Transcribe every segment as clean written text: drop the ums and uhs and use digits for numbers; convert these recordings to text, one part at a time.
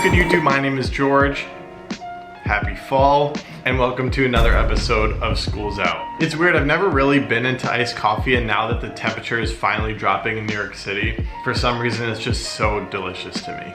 good YouTube? My name is George. Happy fall, and welcome to another episode of School's Out. It's weird, I've never really been into iced coffee, and now that the temperature is finally dropping in New York City, for some reason it's just so delicious to me.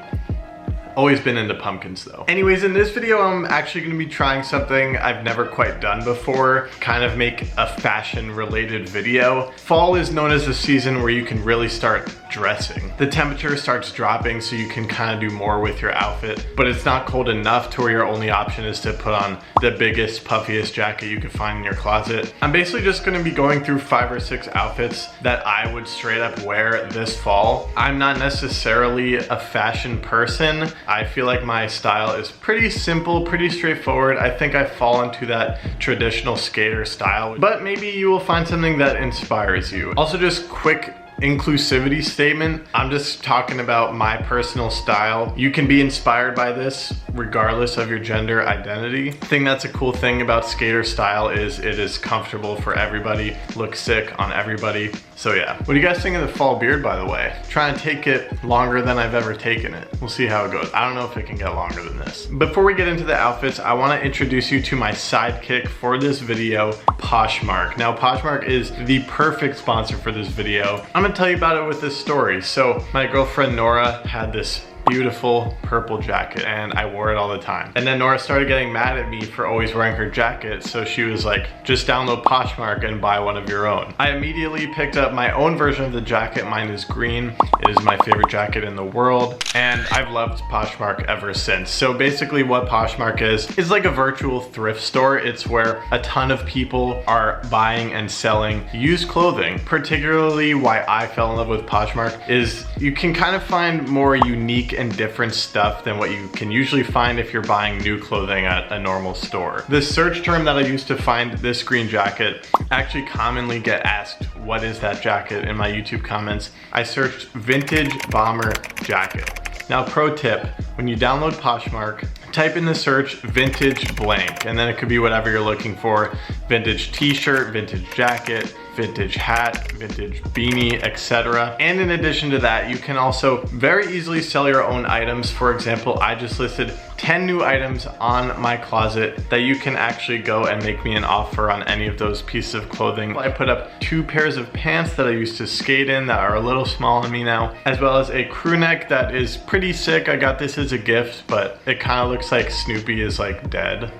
Always been into pumpkins though. Anyways, in this video, I'm actually gonna be trying something I've never quite done before, kind of make a fashion related video. Fall is known as the season where you can really start dressing. The temperature starts dropping so you can kind of do more with your outfit, but it's not cold enough to where your only option is to put on the biggest, puffiest jacket you can find in your closet. I'm basically just gonna be going through 5 or 6 outfits that I would straight up wear this fall. I'm not necessarily a fashion person. I feel like my style is pretty simple, pretty straightforward. I think I fall into that traditional skater style, but maybe you will find something that inspires you. Also, just quick inclusivity statement. I'm just talking about my personal style. You can be inspired by this regardless of your gender identity. I think that's a cool thing about skater style is it is comfortable for everybody, looks sick on everybody. So yeah. What do you guys think of the fall beard, by the way? Try to take it longer than I've ever taken it. We'll see how it goes. I don't know if it can get longer than this. Before we get into the outfits, I want to introduce you to my sidekick for this video, Poshmark. Now, Poshmark is the perfect sponsor for this video. I'm gonna tell you about it with this story. So my girlfriend Nora had this beautiful purple jacket and I wore it all the time. And then Nora started getting mad at me for always wearing her jacket, so she was like, just download Poshmark and buy one of your own. I immediately picked up my own version of the jacket. Mine is green. It is my favorite jacket in the world, and I've loved Poshmark ever since. So basically what Poshmark is like a virtual thrift store. It's where a ton of people are buying and selling used clothing. Particularly why I fell in love with Poshmark is you can kind of find more unique and different stuff than what you can usually find if you're buying new clothing at a normal store. The search term that I used to find this green jacket, I actually commonly get asked, what is that jacket, in my YouTube comments. I searched vintage bomber jacket. Now, pro tip, when you download Poshmark, type in the search vintage blank, and then it could be whatever you're looking for. Vintage t-shirt, vintage jacket, vintage hat, vintage beanie, etc. And in addition to that, you can also very easily sell your own items. For example, I just listed 10 new items on my closet that you can actually go and make me an offer on any of those pieces of clothing. I put up 2 pairs of pants that I used to skate in that are a little small on me now, as well as a crew neck that is pretty sick. I got this as a gift, but it kind of looks like Snoopy is like dead.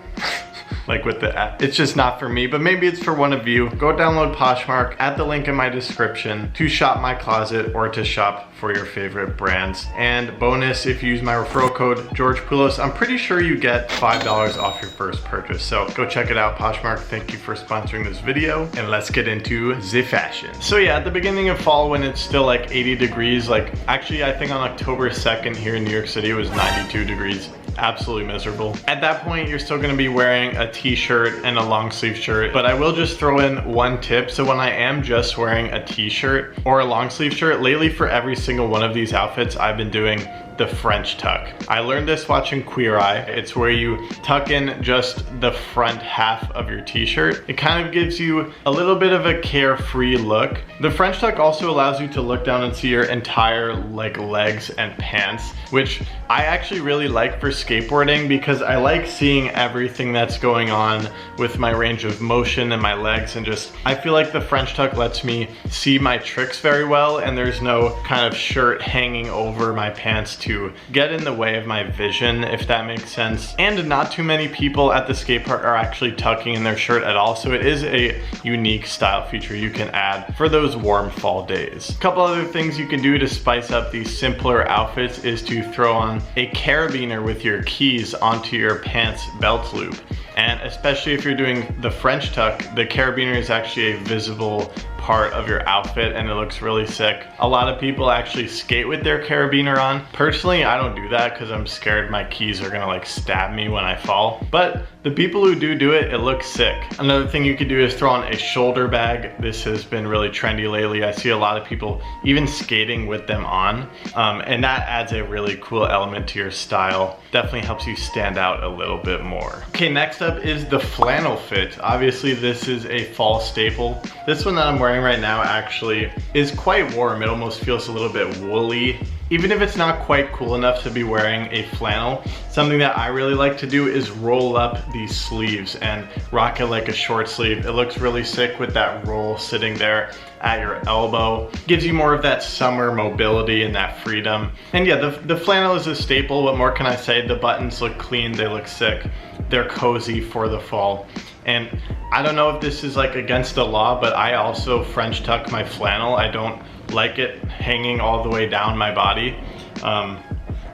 Like with the, it's just not for me, but maybe it's for one of you. Go download Poshmark at the link in my description to shop my closet or to shop for your favorite brands. And bonus, if you use my referral code George Poulos, I'm pretty sure you get $5 off your first purchase. So go check it out, Poshmark. Thank you for sponsoring this video, and let's get into the fashion. So yeah, at the beginning of fall when it's still like 80 degrees, like actually I think on October 2nd here in New York City it was 92 degrees. Absolutely miserable. At that point, you're still gonna be wearing a t-shirt and a long sleeve shirt, but I will just throw in one tip. So when I am just wearing a t-shirt or a long sleeve shirt, lately for every single one of these outfits, I've been doing the French tuck. I learned this watching Queer Eye. It's where you tuck in just the front half of your t-shirt. It kind of gives you a little bit of a carefree look. The French tuck also allows you to look down and see your entire like legs and pants, which I actually really like for skateboarding because I like seeing everything that's going on with my range of motion and my legs, and just I feel like the French tuck lets me see my tricks very well, and there's no kind of shirt hanging over my pants to get in the way of my vision, if that makes sense. And not too many people at the skate park are actually tucking in their shirt at all, so it is a unique style feature you can add for those warm fall days. A couple other things you can do to spice up these simpler outfits is to throw on a carabiner with your keys onto your pants belt loop. And especially if you're doing the French tuck, the carabiner is actually a visible part of your outfit and it looks really sick. A lot of people actually skate with their carabiner on. Personally, I don't do that because I'm scared my keys are gonna like stab me when I fall. But the people who do it, it looks sick. Another thing you could do is throw on a shoulder bag. This has been really trendy lately. I see a lot of people even skating with them on. And that adds a really cool element to your style. Definitely helps you stand out a little bit more. Okay, next up is the flannel fit. Obviously, this is a fall staple. This one that I'm wearing right now actually is quite warm. It almost feels a little bit woolly Even if it's not quite cool enough to be wearing a flannel, something that I really like to do is roll up these sleeves and rock it like a short sleeve. It looks really sick with that roll sitting there at your elbow. Gives you more of that summer mobility and that freedom. And yeah, the flannel is a staple. What more can I say? The buttons look clean, they look sick. They're cozy for the fall. And I don't know if this is like against the law, but I also French tuck my flannel. I don't like it hanging all the way down my body. I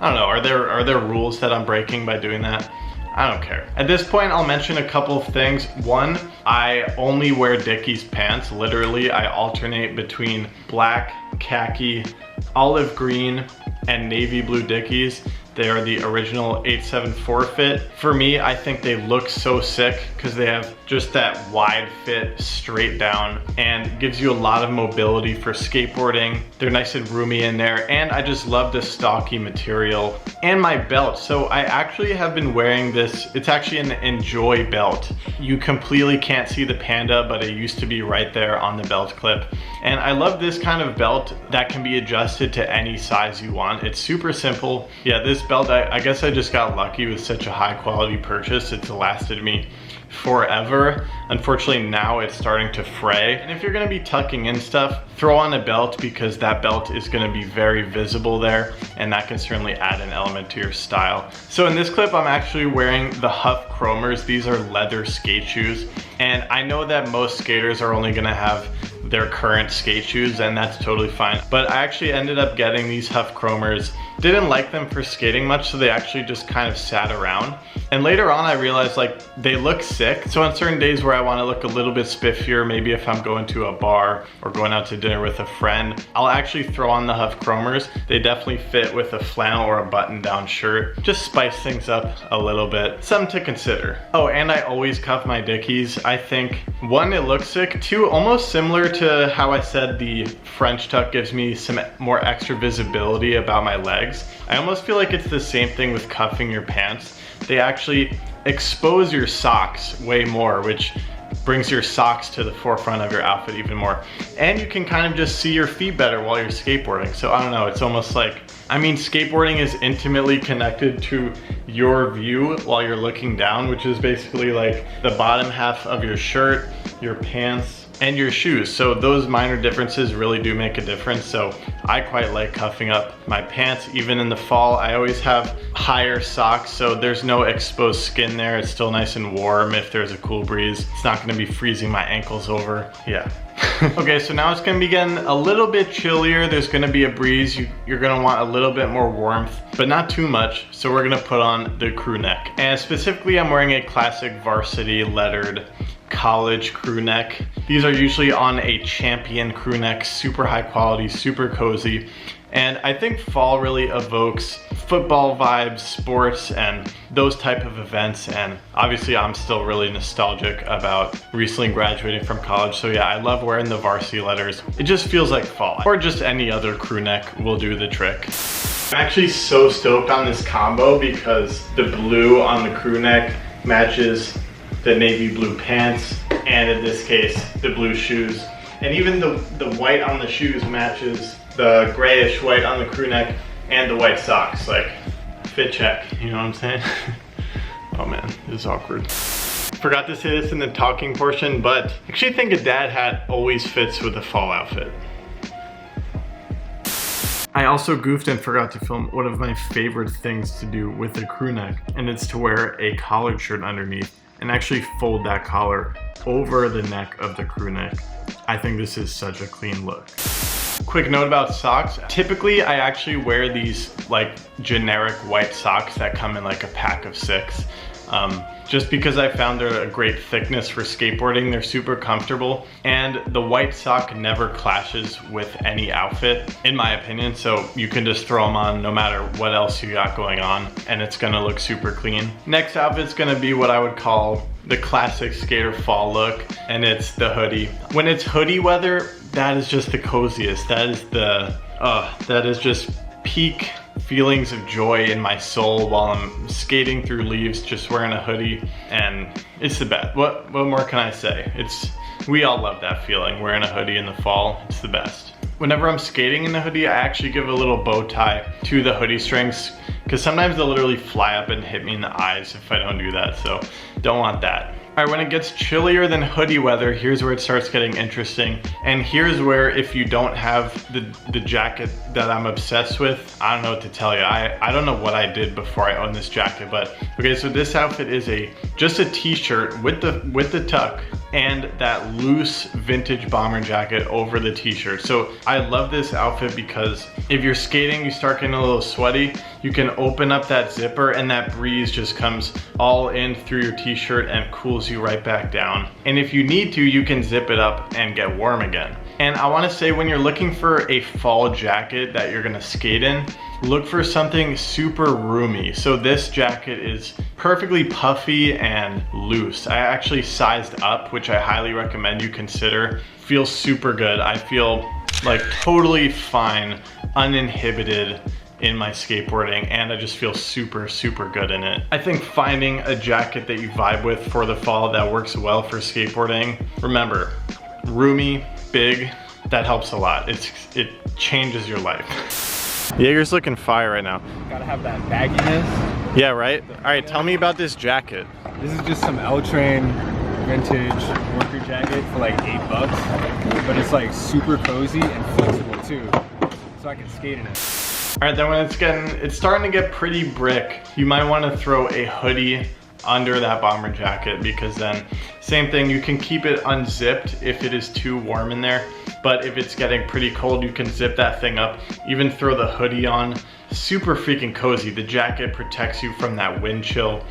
don't know, are there rules that I'm breaking by doing that? I don't care. At this point, I'll mention a couple of things. One, I only wear Dickies pants. Literally, I alternate between black, khaki, olive green, and navy blue Dickies. They are the original 874 fit. For me, I think they look so sick because they have just that wide fit straight down and gives you a lot of mobility for skateboarding. They're nice and roomy in there, and I just love the stocky material and my belt. So I actually have been wearing this. It's actually an Enjoy belt. You completely can't see the panda, but it used to be right there on the belt clip. And I love this kind of belt that can be adjusted to any size you want. It's super simple. Yeah, this belt, I guess I just got lucky with such a high quality purchase. It's lasted me forever. Unfortunately, now it's starting to fray. And if you're gonna be tucking in stuff, throw on a belt because that belt is gonna be very visible there, and that can certainly add an element to your style. So in this clip, I'm actually wearing the Huff Chromers. These are leather skate shoes. And I know that most skaters are only gonna have their current skate shoes, and that's totally fine. But I actually ended up getting these Huff Chromers. Didn't like them for skating much, so they actually just kind of sat around. And later on I realized like they look sick. So on certain days where I want to look a little bit spiffier, maybe if I'm going to a bar or going out to dinner with a friend, I'll actually throw on the Huff Chromers. They definitely fit with a flannel or a button down shirt. Just spice things up a little bit. Something to consider. Oh, and I always cuff my Dickies. I think one, it looks sick. Two, almost similar to how I said the French tuck gives me some more extra visibility about my legs. I almost feel like it's the same thing with cuffing your pants. They actually expose your socks way more, which brings your socks to the forefront of your outfit even more. And you can kind of just see your feet better while you're skateboarding. So I don't know, it's almost like, I mean, skateboarding is intimately connected to your view while you're looking down, which is basically like the bottom half of your shirt, your pants, and your shoes. So those minor differences really do make a difference. So I quite like cuffing up my pants. Even in the fall, I always have higher socks, so there's no exposed skin there. It's still nice and warm if there's a cool breeze. It's not gonna be freezing my ankles over. Yeah. Okay, so now it's gonna be getting a little bit chillier. There's gonna be a breeze. You're gonna want a little bit more warmth, but not too much. So we're gonna put on the crew neck. And specifically, I'm wearing a classic varsity lettered college crew neck. These are usually on a Champion crew neck, super high quality, super cozy. And I think fall really evokes football vibes, sports, and those type of events. And obviously I'm still really nostalgic about recently graduating from college. So yeah, I love wearing the varsity letters. It just feels like fall, or just any other crew neck will do the trick. I'm actually so stoked on this combo because the blue on the crew neck matches the navy blue pants, and in this case, the blue shoes. And even the white on the shoes matches the grayish white on the crew neck and the white socks. Like, fit check, you know what I'm saying? Oh man, this is awkward. Forgot to say this in the talking portion, but I actually think a dad hat always fits with a fall outfit. I also goofed and forgot to film one of my favorite things to do with a crew neck, and it's to wear a collared shirt underneath and actually fold that collar over the neck of the crew neck. I think this is such a clean look. Quick note about socks. Typically, I actually wear these like generic white socks that come in like a pack of 6. Just because I found they're a great thickness for skateboarding. They're super comfortable, and the white sock never clashes with any outfit, in my opinion. So you can just throw them on no matter what else you got going on, and it's gonna look super clean. Next outfit's gonna be what I would call the classic skater fall look, and it's the hoodie. When it's hoodie weather, that is just the coziest. That is just peak feelings of joy in my soul while I'm skating through leaves, just wearing a hoodie, and it's the best. What more can I say? We all love that feeling, wearing a hoodie in the fall. It's the best. Whenever I'm skating in the hoodie, I actually give a little bow tie to the hoodie strings because sometimes they'll literally fly up and hit me in the eyes if I don't do that, so don't want that. All right, when it gets chillier than hoodie weather, here's where it starts getting interesting. And here's where, if you don't have the jacket that I'm obsessed with, I don't know what to tell you. I don't know what I did before I owned this jacket, but okay, so this outfit is just a t-shirt with the tuck and that loose vintage bomber jacket over the t-shirt. So I love this outfit because if you're skating, you start getting a little sweaty, you can open up that zipper and that breeze just comes all in through your t-shirt and cools you right back down. And if you need to, you can zip it up and get warm again. And I wanna say, when you're looking for a fall jacket that you're gonna skate in, look for something super roomy. So this jacket is perfectly puffy and loose. I actually sized up, which I highly recommend you consider. Feels super good. I feel like totally fine, uninhibited in my skateboarding, and I just feel super, super good in it. I think finding a jacket that you vibe with for the fall that works well for skateboarding, remember, roomy, big, that helps a lot. It changes your life. Jaeger's looking fire right now. Gotta have that bagginess. Yeah, right? All right, tell me about this jacket. This is just some L-Train vintage worker jacket for like $8, but it's like super cozy and flexible too, so I can skate in it. All right, then when it's starting to get pretty brick, you might want to throw a hoodie under that bomber jacket, because then same thing, you can keep it unzipped if it is too warm in there, but if it's getting pretty cold, you can zip that thing up, even throw the hoodie on. Super freaking cozy. The jacket protects you from that wind chill,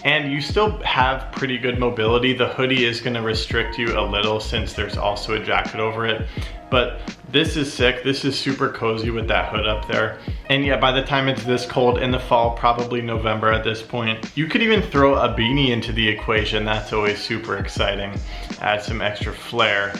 and you still have pretty good mobility. The hoodie is going to restrict you a little since there's also a jacket over it, but this is sick. This is super cozy with that hood up there. And yeah, by the time it's this cold in the fall, probably November at this point, you could even throw a beanie into the equation. That's always super exciting. Add some extra flair.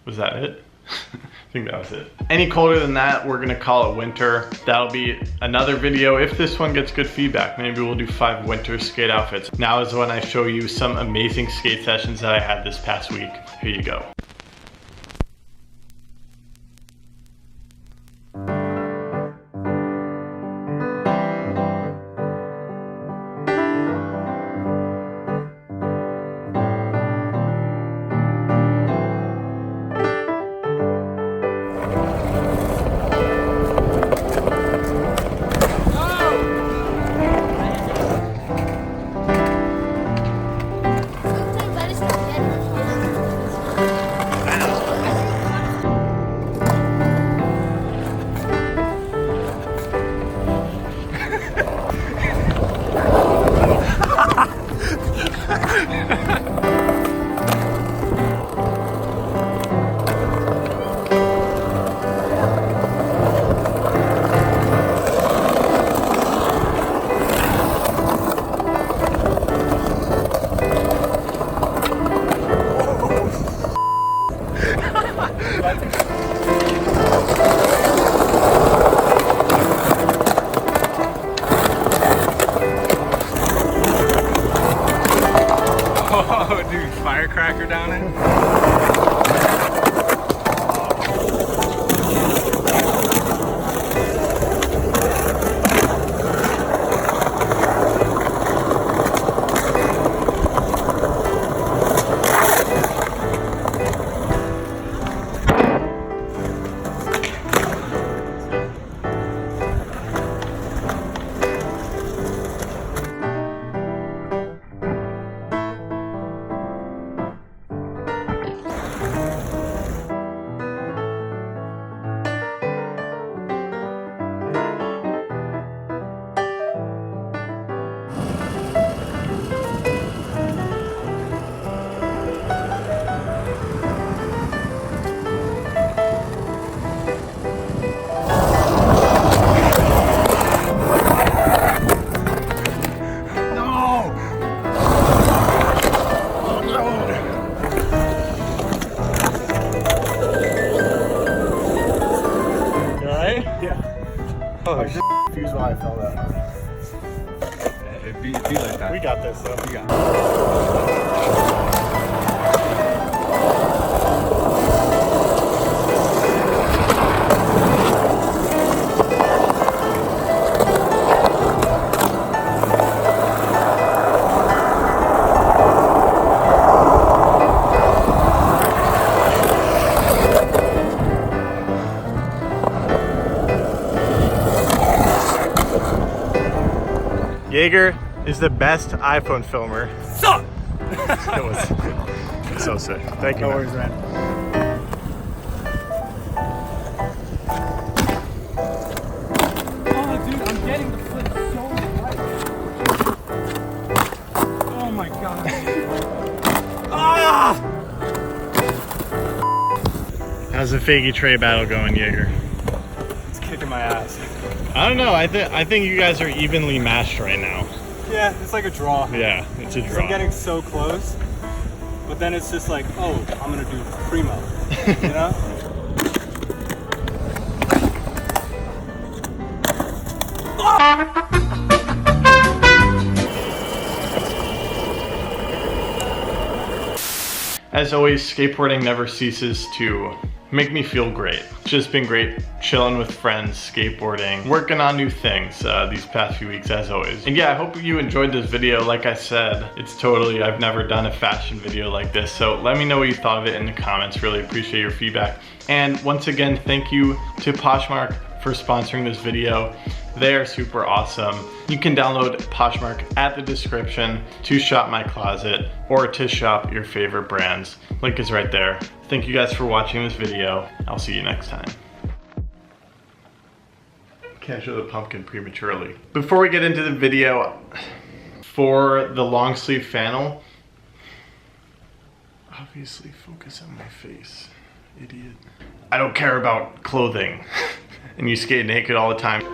Was that it? I think that was it. Any colder than that, we're gonna call it winter. That'll be another video. If this one gets good feedback, maybe we'll do 5 winter skate outfits. Now is when I show you some amazing skate sessions that I had this past week. Here you go. Oh, dude, firecracker down it. Oh, I was just confused why I fell that. It'd be like that. We got this though. We got it. Jaeger is the best iPhone filmer. Suck! It was so sick. Thank you. No man. worries, man. Oh, dude, I'm getting the flip so right. Oh my god. Ah! How's the Faggy Tray battle going, Jaeger? It's kicking my ass. I don't know. I think you guys are evenly matched right now. Yeah, it's like a draw. Yeah, it's a 'Cause draw. I'm getting so close, but then it's just like, oh, I'm gonna do primo. You know? As always, skateboarding never ceases to make me feel great. It's just been great chilling with friends, skateboarding, working on new things these past few weeks as always. And yeah, I hope you enjoyed this video. Like I said, I've never done a fashion video like this, so let me know what you thought of it in the comments. Really appreciate your feedback. And once again, thank you to Poshmark for sponsoring this video. They are super awesome. You can download Poshmark at the description to shop my closet or to shop your favorite brands. Link is right there. Thank you guys for watching this video. I'll see you next time. Can't show the pumpkin prematurely. Before we get into the video, for the long sleeve flannel, obviously focus on my face, idiot. I don't care about clothing and you skate naked all the time.